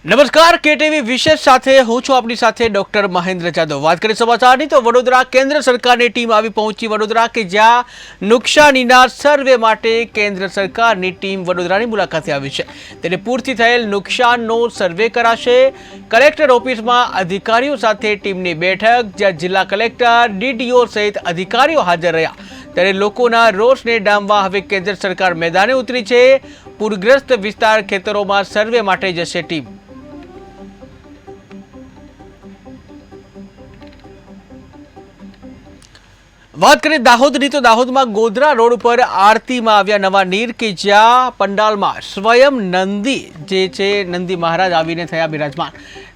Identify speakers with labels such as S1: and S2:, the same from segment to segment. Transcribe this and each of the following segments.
S1: નમસ્કાર, કેટીવી વિશેષ સાથે હું છું આપની સાથે ડોક્ટર મહેન્દ્ર જાદવ। વાત કરીએ સમાચારની તો વડોદરા કેન્દ્ર સરકારની ટીમ આવી પહોંચી વડોદરા કે જ્યાં નુકસાનીના સર્વે માટે કેન્દ્ર સરકારની ટીમ વડોદરાની મુલાકાતે આવી છે। તેને પૂરથી થયેલ નુકસાનનો સર્વે કરાશે। કલેક્ટર ઓફિસમાં અધિકારીઓ સાથે ટીમની બેઠક, જ્યાં જિલ્લા કલેક્ટર, ડીડીઓ સહિત અધિકારીઓ હાજર રહ્યા। ત્યારે લોકોના રોષને ડામવા હવે કેન્દ્ર સરકાર મેદાને ઉતરી છે। પૂરગ્રસ્ત વિસ્તાર ખેતરોમાં સર્વે માટે જશે ટીમ। વાત કરીએ દાહોદની તો દાહોદમાં ગોધરા રોડ પર આરતીમાં આવ્યા નવા નીર કે જ્યાં પંડાલમાં સ્વયં નંદી જે છે નંદી મહારાજ આવીને થયા બિરાજમાન।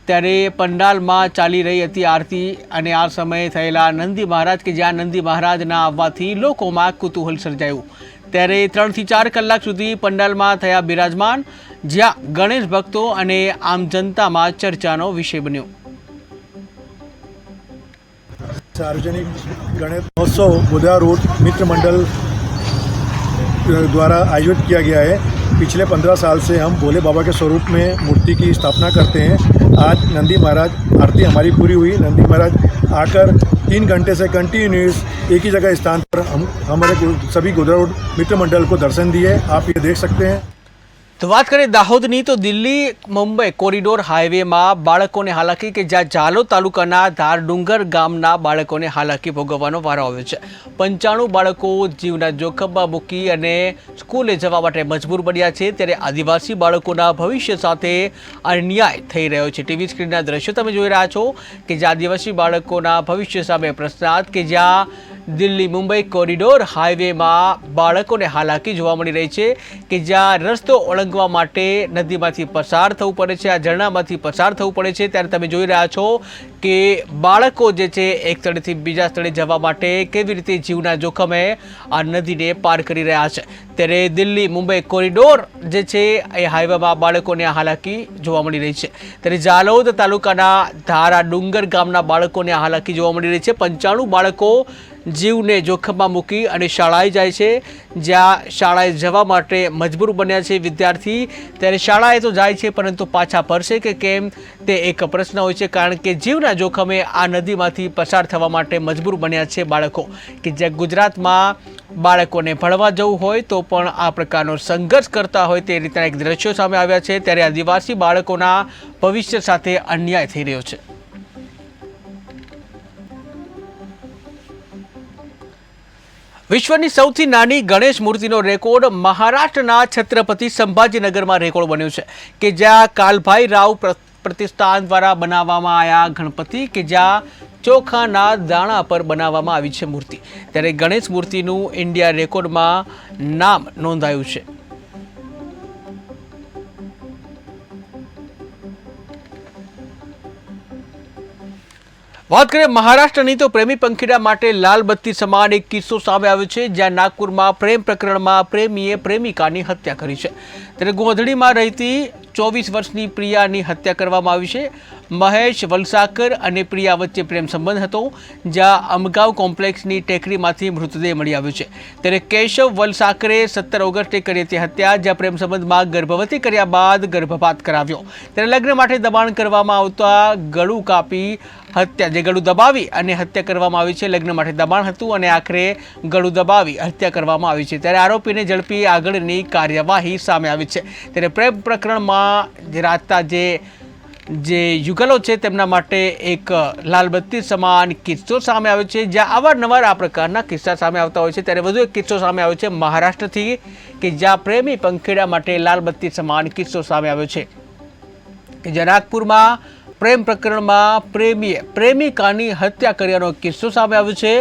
S1: ત્યારે પંડાલમાં ચાલી રહી હતી આરતી અને આ સમયે થયેલા નંદી મહારાજ કે જ્યાં નંદી મહારાજના આવવાથી લોકોમાં કુતૂહલ સર્જાયું। ત્યારે 3 થી 4 કલાક સુધી પંડાલમાં થયા બિરાજમાન, જ્યાં ગણેશ ભક્તો અને આમ જનતામાં ચર્ચાનો વિષય બન્યો।
S2: सार्वजनिक गणेश महोत्सव गोधरा रोड मित्र मंडल द्वारा आयोजित किया गया है। पिछले 15 साल से हम भोले बाबा के स्वरूप में मूर्ति की स्थापना करते हैं। आज नंदी महाराज आरती हमारी पूरी हुई। नंदी महाराज आकर 3 घंटे से कंटिन्यूस एक ही जगह स्थान पर हमारे सभी गोधरा रोड मित्र मंडल को दर्शन दिए। आप ये देख सकते हैं।
S1: तो बात करें दाहोदनी तो दिल्ही मुंबई कोरिडोर हाईवे में बाळकोने हालाकी के ज्યાં જાલોદ તાલુકાના ધારડુંગર ગામના બાળકોને હાલાકી ભોગવવાનો વારો આવ્યો છે। 95 બાળકો જીવના જોખમમાં મૂકી અને સ્કૂલે જવા માટે મજબૂર બન્યા છે। ત્યારે આદિવાસી બાળકોના ભવિષ્ય સાથે અન્યાય થઈ રહ્યો છે। ટીવી સ્ક્રીનના દ્રશ્યો તમે જોઈ રહ્યા છો કે જ્યાં આદિવાસી બાળકોના ભવિષ્ય સામે પ્રશ્નાર્થ કે જ્યાં દિલ્હી મુંબઈ કોરિડોર હાઈવેમાં બાળકોને હાલાકી જોવા મળી રહી છે કે જ્યાં રસ્તો ઓળંગવા માટે નદીમાંથી પસાર થવું પડે છે, આ ઝરણામાંથી પસાર થવું પડે છે। ત્યારે તમે જોઈ રહ્યા છો કે બાળકો જે છે એક સ્થળેથી બીજા સ્થળે જવા માટે કેવી રીતે જીવના જોખમે આ નદીને પાર કરી રહ્યા છે। ત્યારે દિલ્હી મુંબઈ કોરિડોર જે છે એ હાઈવેમાં બાળકોને હાલાકી જોવા મળી રહી છે। ત્યારે જાલોદ તાલુકાના ધારાડુંગર ગામના બાળકોને હાલાકી જોવા મળી રહી છે। 95 બાળકો જીવને જોખમમાં મૂકી અને શાળાએ જાય છે, જ્યાં શાળાએ જવા માટે મજબૂર બન્યા છે વિદ્યાર્થી। ત્યારે શાળાએ તો જાય છે પરંતુ પાછા ફરશે કે કેમ તે એક પ્રશ્ન હોય છે, કારણ કે જીવના જોખમે આ નદીમાંથી પસાર થવા માટે મજબૂર બન્યા છે બાળકો। કે જ્યાં ગુજરાતમાં બાળકોને ભણવા જવું હોય તો પણ આ પ્રકારનો સંઘર્ષ કરતા હોય તે રીતના એક દ્રશ્યો સામે આવ્યા છે। ત્યારે આદિવાસી બાળકોના ભવિષ્ય સાથે અન્યાય થઈ રહ્યો છે। વિશ્વની સૌથી નાની ગણેશ મૂર્તિનો રેકોર્ડ મહારાષ્ટ્રના છત્રપતિ સંભાજીનગરમાં રેકોર્ડ બન્યો છે કે જ્યાં કાલભાઈ રાવ પ્રતિષ્ઠાન દ્વારા બનાવવામાં આવ્યા ગણપતિ કે જ્યાં ચોખાના દાણા પર બનાવવામાં આવી છે મૂર્તિ। ત્યારે ગણેશ મૂર્તિનું ઇન્ડિયા રેકોર્ડમાં નામ નોંધાયું છે। વાત કરીએ મહારાષ્ટ્રની તો પ્રેમી પંખીડા માટે લાલ બત્તી સમાન એક કિસ્સો સામે આવ્યો છે, જ્યાં નાગપુરમાં પ્રેમ પ્રકરણમાં પ્રેમીએ પ્રેમિકાની હત્યા કરી છે। ત્યારે ગોંધળીમાં રહેતી 24 વર્ષની પ્રિયાની હત્યા કરવામાં આવી છે। મહેશ વલસાકર અને પ્રિયા વચ્ચે પ્રેમ સંબંધ હતો, જ્યાં અમગાવ કોમ્પ્લેક્સની ટેકરીમાંથી મૃતદેહ મળી આવ્યો છે। ત્યારે કેશવ વલસાકરે 17 ઓગસ્ટે કરી હતી હત્યા, જ્યાં પ્રેમ સંબંધમાં ગર્ભવતી કર્યા બાદ ગર્ભપાત કરાવ્યો। ત્યારે લગ્ન માટે દબાણ કરવામાં આવતા ગળું કાપી હત્યા જે ગળું દબાવી અને હત્યા કરવામાં આવી છે। લગ્ન માટે દબાણ હતું અને આખરે ગળું દબાવી હત્યા કરવામાં આવી છે। ત્યારે આરોપીને ઝડપી આગળની કાર્યવાહી સામે આવી છે। ત્યારે પ્રેમ પ્રકરણમાં રાતતા જે યુગલો છે તેમના માટે એક લાલબત્તી સમાન કિસ્સો સામે આવ્યો છે, જ્યાં અવારનવાર આ પ્રકારના કિસ્સા સામે આવતા હોય છે। ત્યારે વધુ એક કિસ્સો સામે આવ્યો છે મહારાષ્ટ્રથી કે જ્યાં પ્રેમી પંખીડા માટે લાલબત્તી સમાન કિસ્સો સામે આવ્યો છે કે જ્યાં નાગપુરમાં પ્રેમ પ્રકરણમાં પ્રેમીએ પ્રેમિકાની હત્યા કર્યાનો કિસ્સો સામે આવ્યો છે।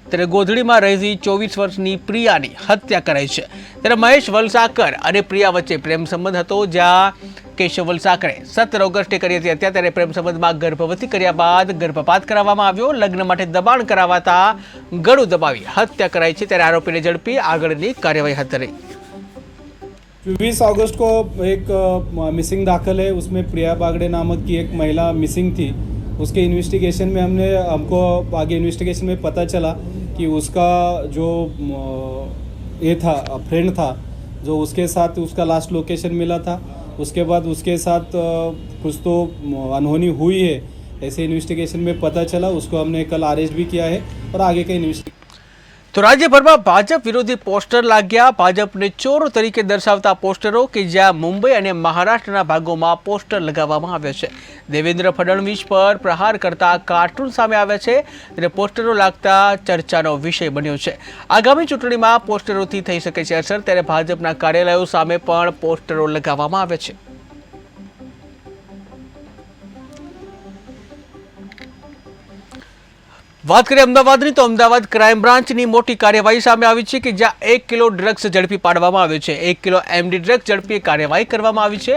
S1: ત્યારે ગોધડીમાં રહેતી 24 વર્ષની પ્રિયાની હત્યા કરાઈ છે। ત્યારે મહેશ વલસાકર અને પ્રિયા વચ્ચે પ્રેમ સંબંધ હતો, જ્યાં કેશવ વલસાકરે 17 ઓગસ્ટે કરી હતી હત્યા। ત્યારે પ્રેમ સંબંધમાં ગર્ભવતી કર્યા બાદ ગર્ભપાત કરાવવામાં આવ્યો। લગ્ન માટે દબાણ કરાવાતા ગળું દબાવી હત્યા કરાઈ છે। ત્યારે આરોપીને ઝડપી આગળની કાર્યવાહી હાથ ધરી।
S3: 20 अगस्त को एक मिसिंग दाखिल है, उसमें प्रिया बागड़े नामक की एक महिला मिसिंग थी। उसके इन्वेस्टिगेशन में हमको आगे इन्वेस्टिगेशन में पता चला कि उसका जो ये था फ्रेंड था, जो उसके साथ उसका लास्ट लोकेशन मिला था, उसके बाद उसके साथ कुछ तो अनहोनी हुई है ऐसे इन्वेस्टिगेशन में पता चला। उसको हमने कल अरेस्ट भी किया है और आगे का इन्वेस्टिगेशन।
S1: તો રાજ્યભરમાં ભાજપ વિરોધી પોસ્ટર લાગ્યા। ભાજપને ચોરો તરીકે દર્શાવતા પોસ્ટરો કે જ્યાં મુંબઈ અને મહારાષ્ટ્રના ભાગોમાં પોસ્ટર લગાવવામાં આવ્યા છે। દેવેન્દ્ર ફડણવીસ પર પ્રહાર કરતા કાર્ટૂન સામે આવ્યા છે ત્યારે પોસ્ટરો લાગતા ચર્ચાનો વિષય બન્યો છે। આગામી ચૂંટણીમાં પોસ્ટરોથી થઈ શકે છે અસર, ત્યારે ભાજપના કાર્યાલયો સામે પણ પોસ્ટરો લગાવવામાં આવ્યા છે। વાત કરીએ અમદાવાદની તો અમદાવાદ ક્રાઇમ બ્રાન્ચની મોટી કાર્યવાહી સામે આવી છે કે જ્યાં 1 કિલો ડ્રગ્સ ઝડપી પાડવામાં આવ્યો છે। 1 કિલો એમડી ડ્રગ્સ ઝડપી કાર્યવાહી કરવામાં આવી છે।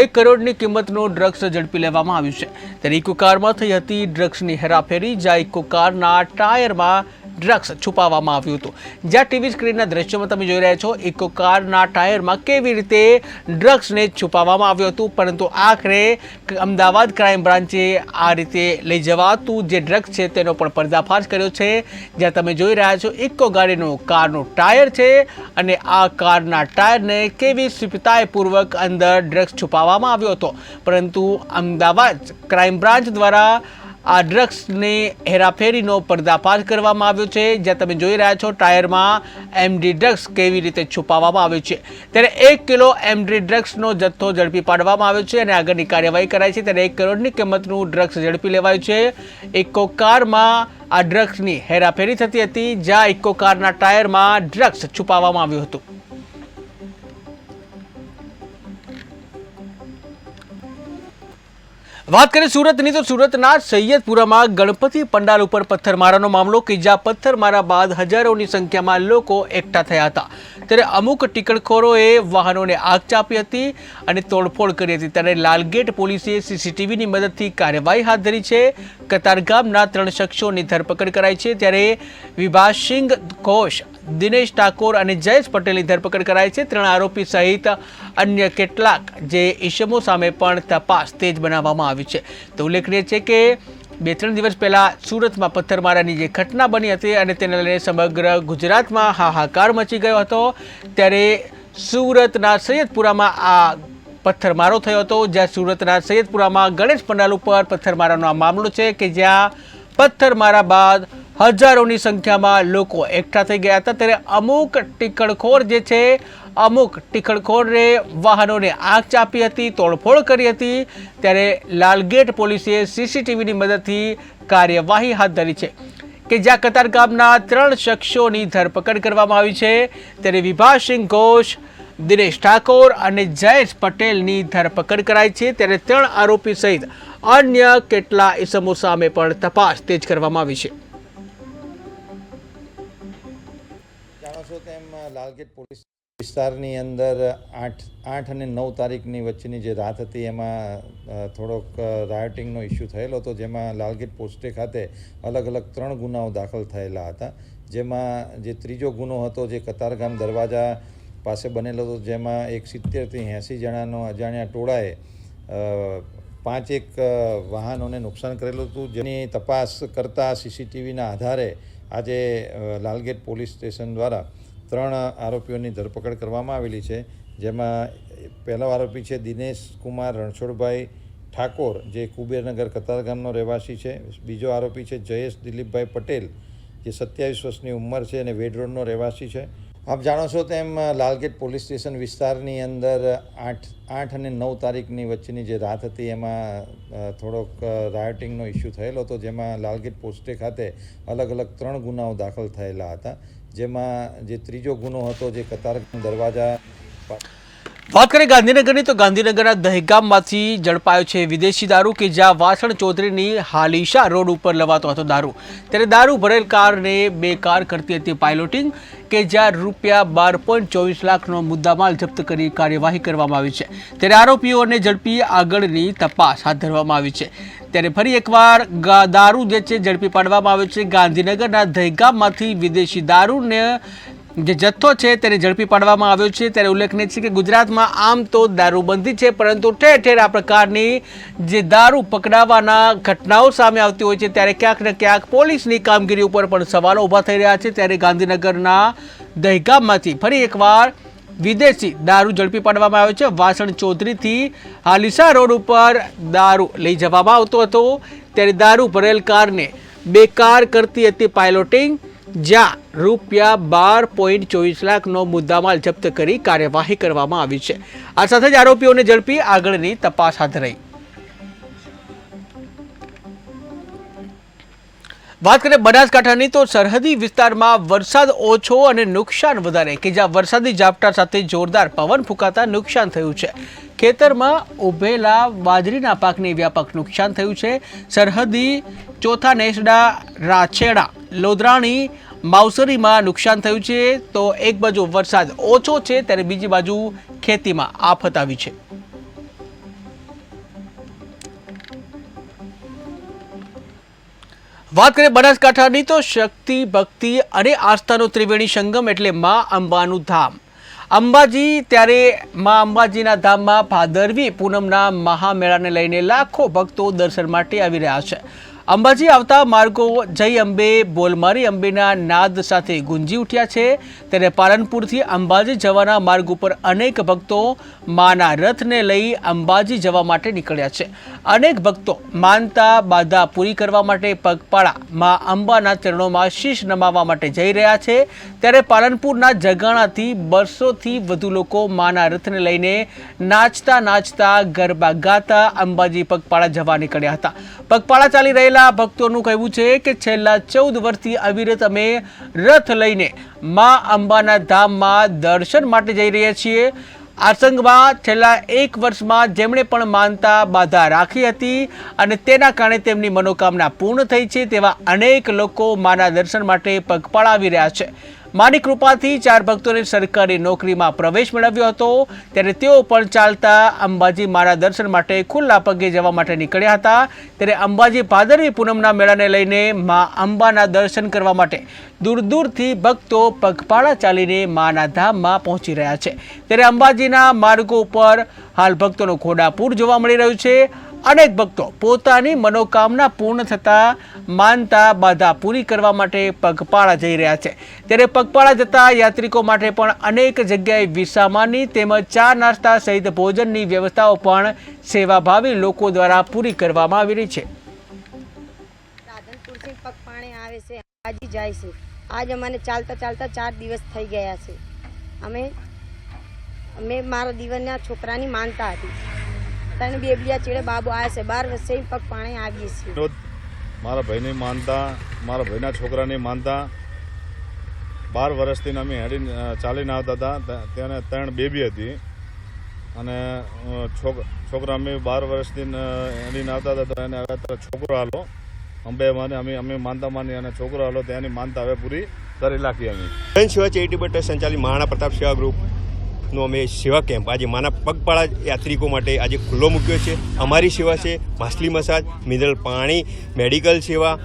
S1: 1 કરોડની કિંમતનું ડ્રગ્સ ઝડપી લેવામાં આવ્યું છે। ત્યારે ઇકો કારમાં થઈ હતી ડ્રગ્સની હેરાફેરી, જ્યાં ઇકો કારના ટાયરમાં ડ્રગ્સ છુપાવવામાં આવ્યું હતું। જ્યાં ટીવી સ્ક્રીનના દ્રશ્યોમાં તમે જોઈ રહ્યા છો ઇકો કારના ટાયરમાં કેવી રીતે ડ્રગ્સને છુપાવવામાં આવ્યું હતું, પરંતુ આખરે અમદાવાદ ક્રાઇમ બ્રાન્ચે આ રીતે લઈ જવાતું જે ડ્રગ્સ છે તેનો પણ પર્દાફાશ કર્યો છે। જ્યાં તમે જોઈ રહ્યા છો ઇકો ગાડીનું કારનું ટાયર છે અને આ કારના ટાયરને કેવી સિફતાઈપૂર્વક અંદર ડ્રગ્સ છુપાવવામાં આવ્યો હતો, પરંતુ અમદાવાદ ક્રાઇમ બ્રાન્ચ દ્વારા આ ડ્રગ્સની હેરાફેરીનો પર્દાફાશ કરવામાં આવ્યો છે। જ્યાં તમે જોઈ રહ્યા છો ટાયરમાં એમડી ડ્રગ્સ કેવી રીતે છુપાવવામાં આવ્યો છે। ત્યારે 1 કિલો એમડી ડ્રગ્સનો જથ્થો ઝડપી પાડવામાં આવ્યો છે અને આગળની કાર્યવાહી કરાઈ છે। ત્યારે 1 કરોડની કિંમતનું ડ્રગ્સ ઝડપી લેવાયું છે। ઇકો કારમાં આ ડ્રગ્સની હેરાફેરી થતી હતી, જ્યાં ઇકો કારના ટાયરમાં ડ્રગ્સ છુપાવવામાં આવ્યું હતું। વાત કરીએ સુરતની તો સુરતના સૈયદપુરામાં ગણપતિ પંડાલ ઉપર પથ્થરમારાનો મામલો કે જ્યાં પથ્થરમારા બાદ હજારોની સંખ્યામાં લોકો એકઠા થયા હતા। ત્યારે અમુક ટીકડખોરોએ વાહનોને આગ ચાંપી હતી અને તોડફોડ કરી હતી। ત્યારે લાલગેટ પોલીસે સીસીટીવીની મદદથી કાર્યવાહી હાથ ધરી છે। કતારગામના 3 શખ્સોની ધરપકડ કરાઈ છે। ત્યારે વિભાસિંગ ઘોષ, દિનેશ ઠાકોર અને જયેશ પટેલની ધરપકડ કરાઈ છે। 3 આરોપી સહિત અન્ય કેટલાક જે ઇસમો સામે પણ તપાસ તેજ બનાવવામાં આવી છે। તો ઉલ્લેખનીય છે કે 2-3 દિવસ પહેલા સુરતમાં પથ્થરમારાની જે ઘટના બની હતી અને તેને લઈને સમગ્ર ગુજરાતમાં હાહાકાર મચી ગયો હતો। ત્યારે સુરતના સૈયદપુરામાં આ પથ્થરમારો થયો હતો, જ્યાં સુરતના સૈયદપુરામાં ગણેશ પંડાલ ઉપર પથ્થરમારાનો આ મામલો છે કે જ્યાં પથ્થરમારા બાદ હજારોની સંખ્યામાં લોકો એકઠા થઈ ગયા હતા। ત્યારે અમુક ટીકડખોર જે છે અમુક ટીકડખોરે વાહનોને આગ ચાંપી હતી, તોડફોડ કરી હતી। ત્યારે લાલગેટ પોલીસે સીસીટીવીની મદદથી કાર્યવાહી હાથ ધરી છે કે જ્યાં કતારગામના 3 શખ્સોની ધરપકડ કરવામાં આવી છે। ત્યારે વિભાસિંગ ઘોષ, દિનેશ ઠાકોર અને જયેશ પટેલની ધરપકડ કરાઈ છે। ત્યારે 3 આરોપી સહિત અન્ય કેટલા ઇસમો સામે પણ તપાસ તેજ કરવામાં આવી છે।
S4: જાણો છો તેમ લાલગેટ પોલીસ વિસ્તારની અંદર 8 અને 9 તારીખની વચ્ચેની જે રાત હતી એમાં થોડોક રાયોટિંગનો ઇસ્યુ થયેલો હતો, જેમાં લાલગેટ પોસ્ટે ખાતે અલગ અલગ 3 ગુનાઓ દાખલ થયેલા હતા। જેમાં જે ત્રીજો ગુનો હતો જે કતારગામ દરવાજા પાસે બનેલો હતો, જેમાં એક 70થી 80 જણાનો અજાણ્યા ટોળાએ 5 વાહનોને નુકસાન કરેલું હતું, જેની તપાસ કરતા સીસીટીવીના આધારે આજે લાલગેટ પોલીસ સ્ટેશન દ્વારા 3 આરોપીઓની ધરપકડ કરવામાં આવેલી છે। જેમાં પહેલો આરોપી છે દિનેશ કુમાર રણછોડભાઈ ઠાકોર, જે કુબેરનગર કતારગામનો રહેવાસી છે। બીજો આરોપી છે જયેશ દિલીપભાઈ પટેલ, જે 27 વર્ષની ઉંમર છે અને વેડ રોડનો રહેવાસી છે। આપ જાણો છો તેમ લાલગેટ પોલીસ સ્ટેશન વિસ્તારની અંદર 8 અને 9 તારીખની વચ્ચેની જે રાત હતી એમાં થોડોક રાયોટિંગનો ઇસ્યુ થયેલો હતો, જેમાં લાલગેટ પોસ્ટે ખાતે અલગ અલગ 3 ગુનાઓ દાખલ થયેલા હતા। જેમાં જે ત્રીજો ગુનો હતો જે કતારગામ દરવાજા
S1: વાત કરીએ ગાંધીનગરની તો ગાંધીનગરના દહેગામમાંથી ઝડપાયો છે વિદેશી દારૂ કે જ્યાં વાસણ ચૌધરીની હાલીશા રોડ ઉપર લવાતો હતો દારૂ। ત્યારે દારૂ ભરેલ કારને 2 કાર કરતી હતી પાયલોટિંગ કે જ્યાં રૂપિયા 12.24 લાખનો મુદ્દામાલ જપ્ત કરી કાર્યવાહી કરવામાં આવી છે। ત્યારે આરોપીઓને ઝડપી આગળની તપાસ હાથ ધરવામાં આવી છે। ત્યારે ફરી એકવાર દારૂ જે છે ઝડપી પાડવામાં આવ્યો છે। ગાંધીનગરના દહેગામમાંથી વિદેશી દારૂને જે જથ્થો છે તેને ઝડપી પાડવામાં આવ્યો છે। ત્યારે ઉલ્લેખનીય છે કે ગુજરાતમાં આમ તો દારૂબંધી છે, પરંતુ ઠેર ઠેર આ પ્રકારની જે દારૂ પકડાવાના ઘટનાઓ સામે આવતી હોય છે ત્યારે ક્યાંક ને ક્યાંક પોલીસની કામગીરી ઉપર પણ સવાલો ઊભા થઈ રહ્યા છે। ત્યારે ગાંધીનગરના દહેગામમાંથી ફરી એકવાર વિદેશી દારૂ ઝડપી પાડવામાં આવ્યો છે। વાસણ ચૌધરીથી હાલીસા રોડ ઉપર દારૂ લઈ જવામાં આવતો હતો, ત્યારે દારૂ ભરેલ કારને બેકાર કરતી હતી પાયલોટિંગ, જ્યાં ₹12.24 લાખનો મુદ્દામાલ જપ્ત કરી કાર્યવાહી કરવામાં આવી છે। આ સાથે જ આરોપીઓને ઝડપી આગળની તપાસ હાથ ધરાઈ। વાત કરીએ બનાસકાંઠાની, તો સરહદી વિસ્તારમાં વરસાદ ઓછો અને નુકસાન વધારે, કે જ્યાં વરસાદી ઝાપટા સાથે જોરદાર પવન ફૂંકાતા નુકસાન થયું છે। ખેતરમાં ઉભેલા બાજરીના પાકને વ્યાપક નુકસાન થયું છે। સરહદી ચોથા નેસડા, રાછેડા, લોધરાણી, માવસરીમાં નુકસાન થયું છે। તો એક બાજુ વરસાદ ઓછો છે, ત્યારે બીજી બાજુ ખેતીમાં આફત આવી છે। વાત કરીએ બનાસકાંઠાની, તો શક્તિ, ભક્તિ અને આસ્થાનો ત્રિવેણી સંગમ એટલે માં અંબાનું ધામ અંબાજી। ત્યારે માં અંબાજીના ધામમાં ભાદરવી પૂનમના મહામેળાને લઈને લાખો ભક્તો દર્શન માટે આવી રહ્યા છે। અંબાજી આવતા માર્ગો જય અંબે, બોલ મારી અંબેના નાદ સાથે ગુંજી ઉઠ્યા છે। ત્યારે પાલનપુરથી અંબાજી જવાના માર્ગ ઉપર અનેક ભક્તો માના રથને લઈ અંબાજી જવા માટે નીકળ્યા છે। અનેક ભક્તો માનતા બાધા પૂરી કરવા માટે પગપાળા માં અંબાના ચરણોમાં શીશ નમાવવા માટે જઈ રહ્યા છે। ત્યારે પાલનપુરના જગાણાથી 200થી વધુ લોકો માના રથને લઈને નાચતા નાચતા ગરબા ગાતા અંબાજી પગપાળા જવા નીકળ્યા હતા। પગપાળા ચાલી રહેલા ભક્તોનું કહેવું છે કે છેલ્લા 14 વર્ષથી અવિરત અમે રથ લઈને માં અંબાના ધામમાં દર્શન માટે જઈ રહ્યા છીએ। આ સંઘમાં છેલ્લા 1 વર્ષમાં જેમણે પણ માનતા બાધા રાખી હતી અને તેના કારણે તેમની મનોકામના પૂર્ણ થઈ છે, તેવા અનેક લોકો માના દર્શન માટે પગપાળા આવી રહ્યા છે। માની કૃપાથી 4 ભક્તોને સરકારી નોકરીમાં પ્રવેશ મેળવ્યો હતો, ત્યારે તેઓ પણ ચાલતા અંબાજી માના દર્શન માટે ખુલ્લા પગે જવા માટે નીકળ્યા હતા। ત્યારે અંબાજી ભાદરવી પૂનમના મેળાને લઈને મા અંબાના દર્શન કરવા માટે દૂર દૂરથી ભક્તો પગપાળા ચાલીને માના ધામમાં પહોંચી રહ્યા છે। ત્યારે અંબાજીના માર્ગો ઉપર હાલ ભક્તોનો ઘોડાપૂર જોવા મળી રહ્યું છે। અનેક ભક્તો પોતાની મનોકામના પૂર્ણ થતાં માનતા બાધા પૂરી કરવા માટે પગપાળા જઈ રહ્યા છે। ત્યારે પગપાળા જતા યાત્રિકો માટે પણ અનેક જગ્યાએ વિસામાની તેમજ ચા નાસ્તા સહિત ભોજનની વ્યવસ્થાઓ પણ સેવાભાવી લોકો દ્વારા પૂરી કરવામાં આવી રહી છે।
S5: રાધનપુરથી પગપાળે આવે છે, અંબાજી જાય છે। આજ અમને ચાલતા ચાલતા 4 દિવસ થઈ ગયા છે। અમે મારા દીવરના છોકરાની માનતા હતી, તને બેબલિયા ચેડે બાબુ આવ્યા છે, 12 વર્ષે પગપાળે આવીએ છીએ।
S6: મારા ભાઈની માનતા, મારા ભાઈના છોકરાની માનતા 12 વર્ષથી અમે ચાલીને આવતા હતા। તેને 3 બેબી હતી અને છોકરા અમે 12 વર્ષથી હેડીને આવતા હતા, તો એને હવે છોકરો હાલો અંબે માને અમે માનતા માની અને છોકરો હાલો તેની માનતા હવે પૂરી કરી નાખી। અમે
S7: સેવા ચેરિટેબલ ટ્રસ્ટ સંચાલિત મહારાણા પ્રતાપ સેવા ગ્રુપનો અમે સેવા કેમ્પ આજે માના પગપાળા યાત્રિકો માટે આજે ખુલ્લો મૂક્યો છે। અમારી સેવા છે માછલી મસાજ, મિનરલ પાણી, મેડિકલ સેવા,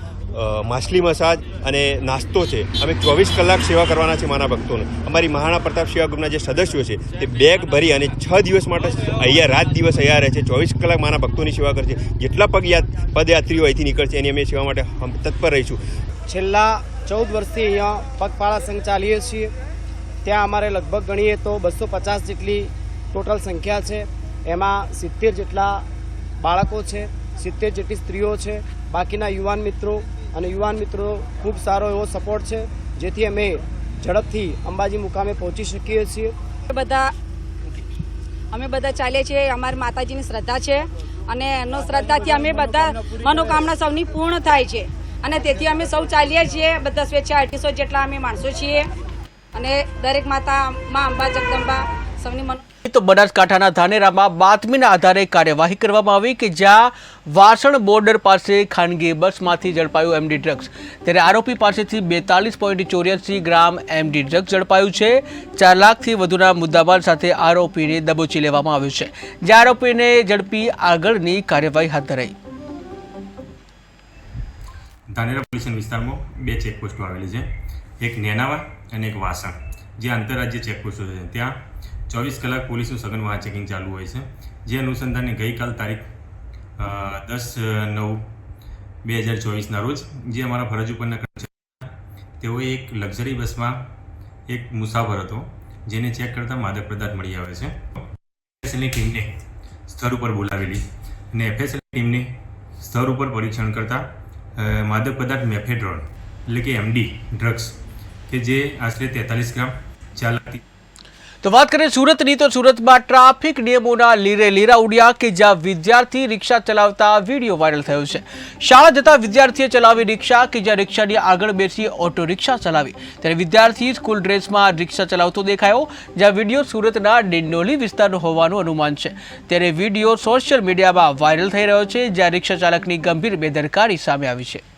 S7: માછલી મસાજ અને નાસ્તો છે। અમે 24 કલાક સેવા કરવાના છે માના ભક્તોને। અમારી મહારાણા પ્રતાપ સેવા ગ્રુપના જે સદસ્યો છે તે બેગ ભરી અને 6 દિવસ માટે અહીંયા રાત દિવસ અહીંયા રહે છે, 24 કલાક માના ભક્તોની સેવા કરશે। જેટલા પદયાત્રીઓ અહીંથી નીકળશે એની અમે સેવા માટે તત્પર રહીશું।
S3: છેલ્લા 14 વર્ષથી અહીંયા પગપાળા સંઘ ચાલીએ છીએ। ત્યાં અમારે લગભગ ગણીએ તો 250 જેટલી ટોટલ સંખ્યા છે। એમાં 70 જેટલા બાળકો છે, 70 જેટલી સ્ત્રીઓ છે, બાકીના યુવાન મિત્રો અને યુવાન મિત્રો ખૂબ સારો એવો સપોર્ટ છે, જેથી અમે ઝડપથી અંબાજી મુકામે પહોંચી શકીએ છીએ।
S8: અમે બધા ચાલીએ છીએ, અમારી માતાજીની શ્રદ્ધા છે અને એનો શ્રદ્ધાથી અમે બધા મનોકામના સૌની પૂર્ણ થાય છે અને તેથી અમે સૌ ચાલીએ છીએ। બધા સ્વેચ્છા 800 જેટલા અમે માણસો છીએ અને દરેક માતા માં અંબા જગદંબા સૌની મન।
S1: તો બનાસકાંઠાના ધાનેરામાં બાતમીના આધારે કાર્યવાહી કરવામાં આવી, કે જ્યાં વાસણ બોર્ડર પાસે ખાનગી બસમાંથી ઝડપાયું એમડી ડ્રગ્સ। ત્યારે આરોપી પાસેથી 42.84 ગ્રામ એમડી ડ્રગ્સ ઝડપાયું છે। 4 લાખથી વધુના મુદ્દામાલ સાથે આરોપીને દબોચી લેવામાં આવ્યો છે, જ્યાં આરોપીને ઝડપી આગળની કાર્યવાહી હાથ ધરાઈ।
S9: ધાનેરા પોલીસ વિસ્તારમાં 2 ચેકપોસ્ટો આવેલી છે, એક નેનાવા અને એક વાસણ, જે આંતરરાજ્ય ચેકપોસ્ટો છે। ત્યાં 24 કલાક પોલીસનું સઘન વાહન ચેકિંગ ચાલુ હોય છે। જે અનુસંધાને ગઈકાલ તારીખ 10/9/2024ના રોજ જે અમારા ફરજ ઉપરના કર્મચારી તેઓએ એક લક્ઝરી બસમાં એક મુસાફર હતો જેને ચેક કરતાં માદક પદાર્થ મળી આવે છે. એફએસએલની ટીમને સ્થળ ઉપર બોલાવેલી અને એફએસએલની ટીમને સ્થળ ઉપર પરીક્ષણ કરતાં માદક પદાર્થ મેફેડ્રોન એટલે કે એમડી ડ્રગ્સ કે જે આશરે 43 ગ્રામ 4 લાખ.
S1: તો વાત કરીએ સુરતની, તો સુરતમાં ટ્રાફિક નિયમોના લીરે લીરા ઉડ્યા કે જ્યાં વિદ્યાર્થી રિક્ષા ચલાવતા વિડીયો વાયરલ થયો છે. શાળા જતા વિદ્યાર્થીએ ચલાવી રિક્ષા કે જ્યાં રિક્ષાની આગળ બેસી ઓટો રિક્ષા ચલાવી, ત્યારે વિદ્યાર્થી સ્કૂલ ડ્રેસમાં રિક્ષા ચલાવતો દેખાયો, જ્યાં વિડીયો સુરતના ડિંડોલી વિસ્તારનો હોવાનું અનુમાન છે. ત્યારે વિડીયો સોશિયલ મીડિયામાં વાયરલ થઈ રહ્યો છે, જ્યાં રિક્ષા ચાલકની ગંભીર બેદરકારી સામે આવી છે.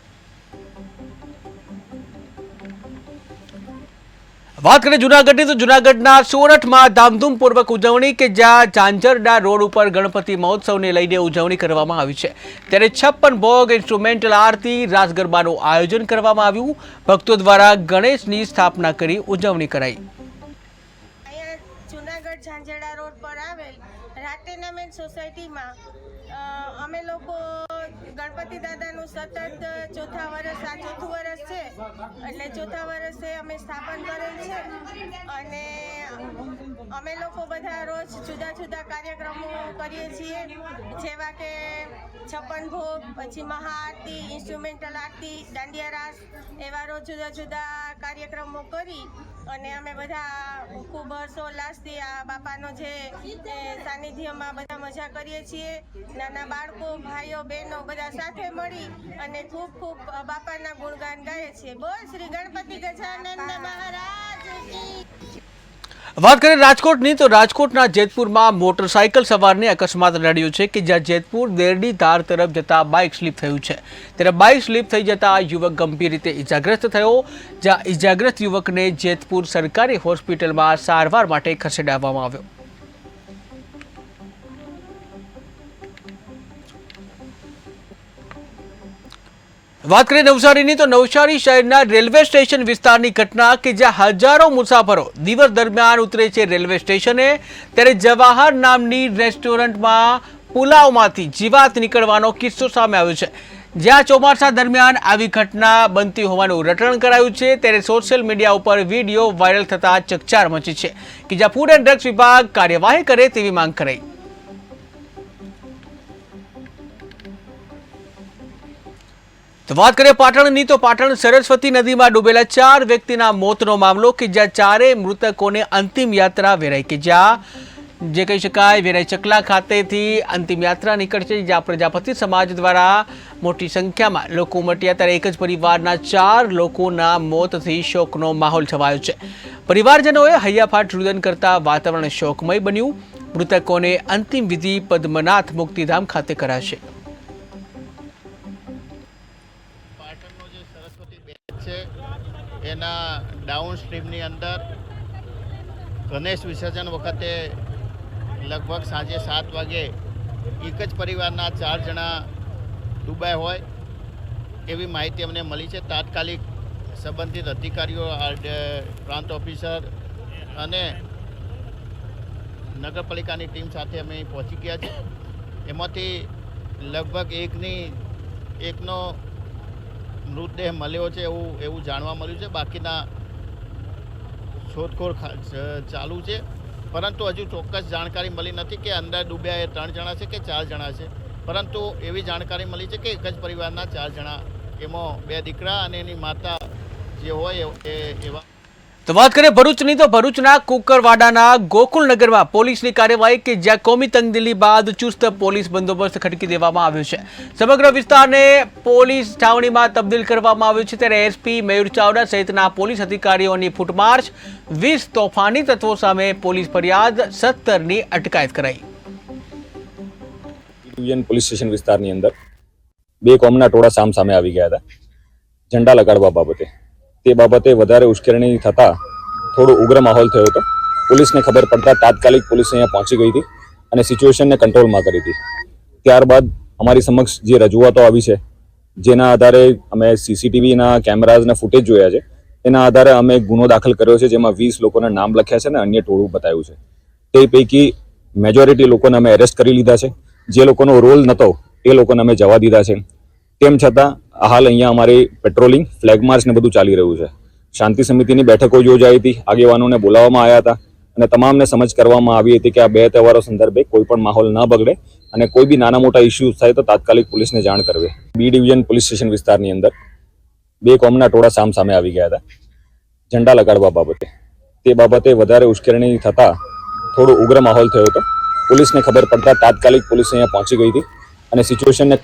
S1: વાત કરીએ જૂનાગઢની, તો જૂનાગઢના સોરઠમાં ધામધૂમપૂર્વક ઉજવણી કે જ્યાં ઝાંઝરના રોડ ઉપર ગણપતિ મહોત્સવને લઈને ઉજવણી કરવામાં આવી છે. ત્યારે 56 ભોગ, ઇન્સ્ટ્રુમેન્ટલ આરતી, રાસ ગરબાનું આયોજન કરવામાં આવ્યું. ભક્તો દ્વારા ગણેશની સ્થાપના કરી ઉજવણી કરાઈ.
S10: અહીંયા જૂનાગઢ ઝાંઝરડા રોડ પર આવેલ રાટેનામેન સોસાયટીમાં અમે લોકો ગણપતિ દાદાનું સતત ચોથું વર્ષ છે, એટલે ચોથા વર્ષે અમે સ્થાપન કરેલ છે. અને અમે લોકો બધા રોજ જુદા જુદા કાર્યક્રમો કરીએ છીએ, જેવા કે 56 ભોગ, પછી મહાઆરતી, ઇન્સ્ટ્રુમેન્ટલ આરતી, દાંડિયા રાસ, એવા રોજ જુદા જુદા કાર્યક્રમો કરી અને અમે બધા ખૂબ હર્ષોલ્લાસથી આ બાપાનો જે સાનિધ્યમાં બધા મજા કરીએ છીએ. નાના બાળકો, ભાઈઓ, બહેનો બધા સાથે મળી અને ખૂબ ખૂબ બાપાના ગુણગાન ગાઈએ છીએ. બોલ શ્રી ગણપતિ ગજાનન મહારાજ કી.
S1: વાત કરીએ રાજકોટની, તો રાજકોટના જેતપુરમાં મોટરસાઇકલ સવારને અકસ્માત નડ્યો છે કે જ્યાં જેતપુર દેરડી ધાર તરફ જતા બાઇક સ્લીપ થયું છે. ત્યારે બાઇક સ્લીપ થઈ જતા યુવક ગંભીર રીતે ઇજાગ્રસ્ત થયો, જ્યાં ઇજાગ્રસ્ત યુવકને જેતપુર સરકારી હોસ્પિટલમાં સારવાર માટે ખસેડવામાં આવ્યો. વાત કરીએ નવસારીની, તો નવસારી શહેરના રેલવે સ્ટેશન વિસ્તારની ઘટના કે જ્યાં હજારો મુસાફરો દિવસ દરમિયાન ઉતરે છે રેલવે સ્ટેશને. ત્યારે જવાહર નામની રેસ્ટોરન્ટમાં પુલાવમાંથી જીવાત નીકળવાનો કિસ્સો સામે આવ્યો છે, જ્યાં ચોમાસા દરમિયાન આવી ઘટના બનતી હોવાનું રટણ કરાયું છે. ત્યારે સોશિયલ મીડિયા ઉપર વિડીયો વાયરલ થતા ચકચાર મચી છે કે જ્યાં ફૂડ એન્ડ ડ્રગ્સ વિભાગ કાર્યવાહી કરે તેવી માંગ કરાઈ. તો વાત કરીએ પાટણની, તો પાટણ સરસ્વતી નદીમાં ડૂબેલા 4 વ્યક્તિના મોતનો મામલો કે જ્યાં 4 મૃતકોને અંતિમ યાત્રા વેરાઈ, કે જ્યાં જે કહી શકાય વેરાઈ ચકલા ખાતેથી અંતિમ યાત્રા નીકળશે, જ્યાં પ્રજાપતિ સમાજ દ્વારા મોટી સંખ્યામાં લોકો ઉમટ્યા. ત્યારે એક જ પરિવારના 4 લોકોના મોતથી શોકનો માહોલ છવાયો છે. પરિવારજનોએ હૈયાફાટ રુદન કરતા વાતાવરણ શોકમય બન્યું. મૃતકોને અંતિમ વિધિ પદ્મનાથ મુક્તિધામ ખાતે કરાશે.
S11: એના ડાઉન સ્ટ્રીમની અંદર ગણેશ વિસર્જન વખતે લગભગ સાંજે 7 વાગે એક જ પરિવારના 4 જણા ડૂબ્યા હોય એવી માહિતી અમને મળી છે. તાત્કાલિક સંબંધિત અધિકારીઓ, પ્રાંત ઓફિસર અને નગરપાલિકાની ટીમ સાથે અમે પહોંચી ગયા છે. એમાંથી લગભગ એકનો મૃતદેહ મળ્યો છે એવું જાણવા મળ્યું છે. બાકીના શોધખોળ ચાલુ છે, પરંતુ હજુ ચોક્કસ જાણકારી મળી નથી કે અંદર ડૂબ્યા એ 3 જણા છે કે 4 જણા છે. પરંતુ એવી જાણકારી મળી છે કે એક જ પરિવારના 4 જણા, એમાં 2 દીકરા અને એની માતા જે હોય એવા.
S1: તો વાત કરીએ ભરૂચની, તો ભરૂચના કુકરવાડાના ગોકુલનગરમાં પોલીસની કાર્યવાહી કે જ્યાં કોમી તંગદિલી બાદ ચુસ્ત પોલીસ બંદોબસ્ત ખડકી દેવામાં આવ્યો છે. સમગ્ર વિસ્તારને પોલીસ છાવણીમાં તબદીલ કરવામાં આવ્યો છે. ત્યારે એસપી મયુર ચાવડા સહિતના પોલીસ અધિકારીઓની ફૂટમાર્ચ, 20 તોફાની તત્વો સામે પોલીસ ફરિયાદ, 17ની અટકાયત કરાઈ.
S12: પોલીસ સ્ટેશન વિસ્તારની અંદર 2 કોમના ટોળા સામે આવી ગયા હતા ઝંડા લગાડવા બાબતે. તે બાબતે વધારે ઉશ્કેરણી થતાં થોડો ઉગ્ર માહોલ થયો હતો. પોલીસને ખબર પડતા તાત્કાલિક પોલીસ અહીંયા પહોંચી ગઈ હતી અને સિચ્યુએશનને કંટ્રોલમાં કરી હતી. ત્યારબાદ અમારી સમક્ષ જે રજૂઆતો આવી છે, જેના આધારે અમે સીસીટીવીના કેમેરાઝના ફૂટેજ જોયા છે, તેના આધારે અમે ગુનો દાખલ કર્યો છે, જેમાં 20 લોકોના નામ લખ્યા છે અને અન્ય ટોળું બતાવ્યું છે. તે પૈકી મેજોરિટી લોકોને અમે એરેસ્ટ કરી લીધા છે. જે લોકોનો રોલ નહોતો એ લોકોને અમે જવા દીધા છે. તેમ છતાં હાલ અહીંયા અમારી પેટ્રોલિંગ, ફ્લેગ માર્ચ ને બધું ચાલી રહ્યું છે. શાંતિ સમિતિની બેઠકો યોજાઈ હતી, આગેવાનોને બોલાવવામાં આવ્યા હતા અને તમામને સમજ કરવામાં આવી હતી કે આ 2 તહેવારો સંદર્ભે કોઈ પણ માહોલ ન બગડે અને કોઈ બી નાના મોટા ઇસ્યુઝ થાય તો તાત્કાલિક પોલીસને જાણ કરવી. બી ડિવિઝન પોલીસ સ્ટેશન વિસ્તારની અંદર 2 કોમના ટોળા સામે આવી ગયા હતા ઝંડા લગાડવા બાબતે. તે બાબતે વધારે ઉશ્કેરણી થતા થોડો ઉગ્ર માહોલ થયો હતો. પોલીસને ખબર પડતા તાત્કાલિક પોલીસ અહીંયા પહોંચી ગઈ હતી અને સિચ્યુએશનને